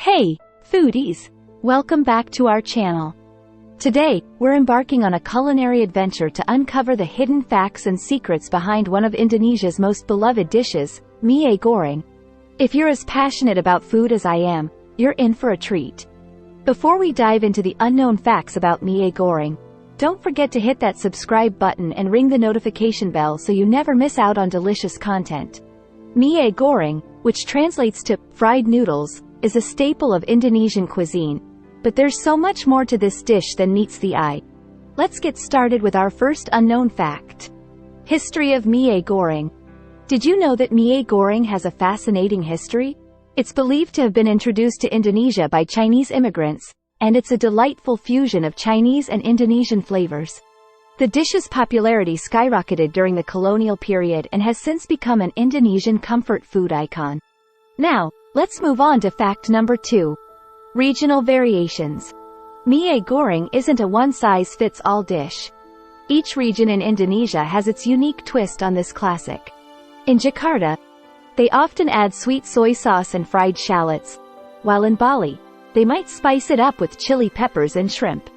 Hey, foodies! Welcome back to our channel. Today, we're embarking on a culinary adventure to uncover the hidden facts and secrets behind one of Indonesia's most beloved dishes, mie goreng. If you're as passionate about food as I am, you're in for a treat. Before we dive into the unknown facts about mie goreng, don't forget to hit that subscribe button and ring the notification bell so you never miss out on delicious content. Mie goreng, which translates to fried noodles, is a staple of Indonesian cuisine, but there's so much more to this dish than meets the eye. Let's get started with our first unknown fact. History of mie goreng. Did you know that mie goreng has a fascinating history? It's believed to have been introduced to Indonesia by Chinese immigrants, and it's a delightful fusion of Chinese and Indonesian flavors. The dish's popularity skyrocketed during the colonial period and has since become an Indonesian comfort food icon. Now, let's move on to fact number 2. Regional variations. Mie goreng isn't a one-size-fits-all dish. Each region in Indonesia has its unique twist on this classic. In Jakarta, they often add sweet soy sauce and fried shallots, while in Bali, they might spice it up with chili peppers and shrimp.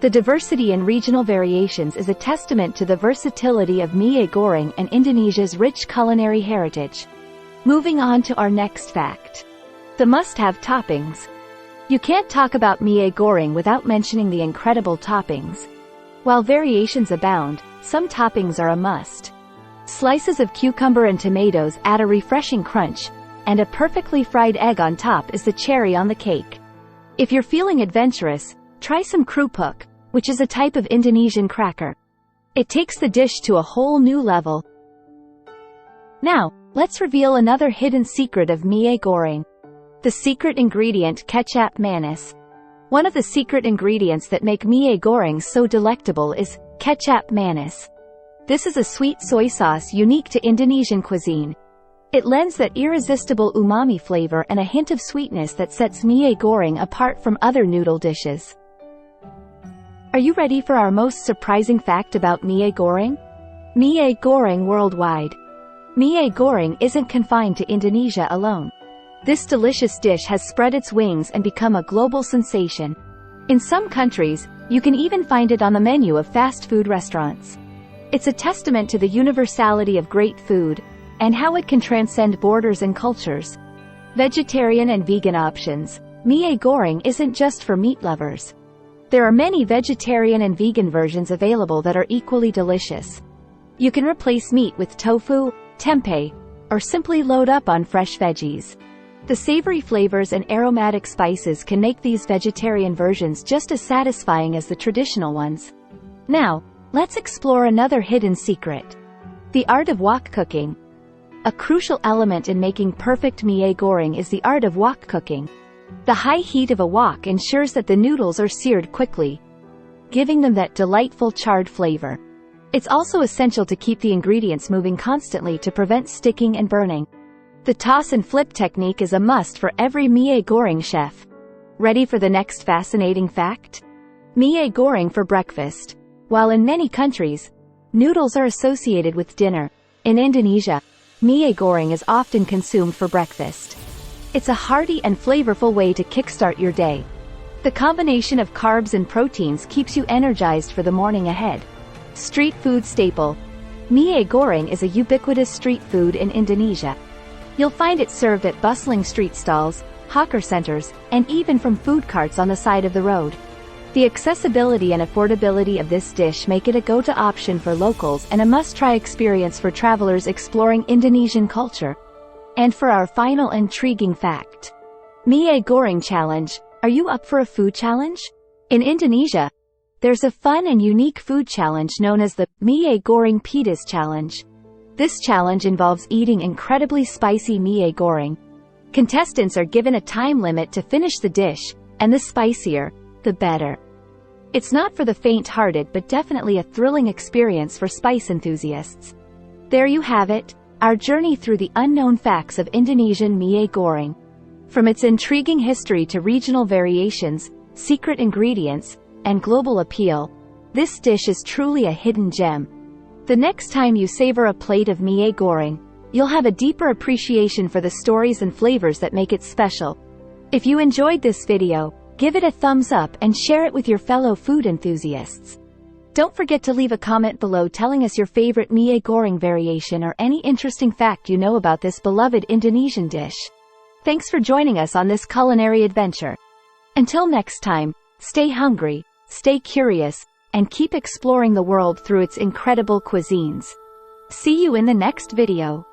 The diversity in regional variations is a testament to the versatility of mie goreng and Indonesia's rich culinary heritage. Moving on to our next fact. The must-have toppings. You can't talk about mie goreng without mentioning the incredible toppings. While variations abound, some toppings are a must. Slices of cucumber and tomatoes add a refreshing crunch, and a perfectly fried egg on top is the cherry on the cake. If you're feeling adventurous, try some kerupuk, which is a type of Indonesian cracker. It takes the dish to a whole new level. Now, let's reveal another hidden secret of mie goreng. The secret ingredient kecap manis. One of the secret ingredients that make mie goreng so delectable is kecap manis. This is a sweet soy sauce unique to Indonesian cuisine. It lends that irresistible umami flavor and a hint of sweetness that sets mie goreng apart from other noodle dishes. Are you ready for our most surprising fact about mie goreng? Mie goreng worldwide. Mie goreng isn't confined to Indonesia alone. This delicious dish has spread its wings and become a global sensation. In some countries, you can even find it on the menu of fast food restaurants. It's a testament to the universality of great food, and how it can transcend borders and cultures. Vegetarian and vegan options. Mie goreng isn't just for meat lovers. There are many vegetarian and vegan versions available that are equally delicious. You can replace meat with tofu, tempeh, or simply load up on fresh veggies. The savory flavors and aromatic spices can make these vegetarian versions just as satisfying as the traditional ones. Now, let's explore another hidden secret. The art of wok cooking. A crucial element in making perfect mie goreng is the art of wok cooking. The high heat of a wok ensures that the noodles are seared quickly, giving them that delightful charred flavor. It's also essential to keep the ingredients moving constantly to prevent sticking and burning. The toss and flip technique is a must for every mie goreng chef. Ready for the next fascinating fact? Mie goreng for breakfast. While in many countries, noodles are associated with dinner, in Indonesia, mie goreng is often consumed for breakfast. It's a hearty and flavorful way to kickstart your day. The combination of carbs and proteins keeps you energized for the morning ahead. Street food staple. Mie goreng is a ubiquitous street food in Indonesia. You'll find it served at bustling street stalls, hawker centers, and even from food carts on the side of the road. The accessibility and affordability of this dish make it a go-to option for locals and a must-try experience for travelers exploring Indonesian culture. And for our final intriguing fact. Mie goreng challenge. Are you up for a food challenge? In Indonesia, there's a fun and unique food challenge known as the Mie Goreng Pedas Challenge. This challenge involves eating incredibly spicy mie goreng. Contestants are given a time limit to finish the dish, and the spicier, the better. It's not for the faint-hearted but definitely a thrilling experience for spice enthusiasts. There you have it, our journey through the unknown facts of Indonesian mie goreng. From its intriguing history to regional variations, secret ingredients, and global appeal, this dish is truly a hidden gem. The next time you savor a plate of mie goreng, you'll have a deeper appreciation for the stories and flavors that make it special. If you enjoyed this video, give it a thumbs up and share it with your fellow food enthusiasts. Don't forget to leave a comment below telling us your favorite mie goreng variation or any interesting fact you know about this beloved Indonesian dish. Thanks for joining us on this culinary adventure. Until next time, stay hungry, stay curious, and keep exploring the world through its incredible cuisines. See you in the next video.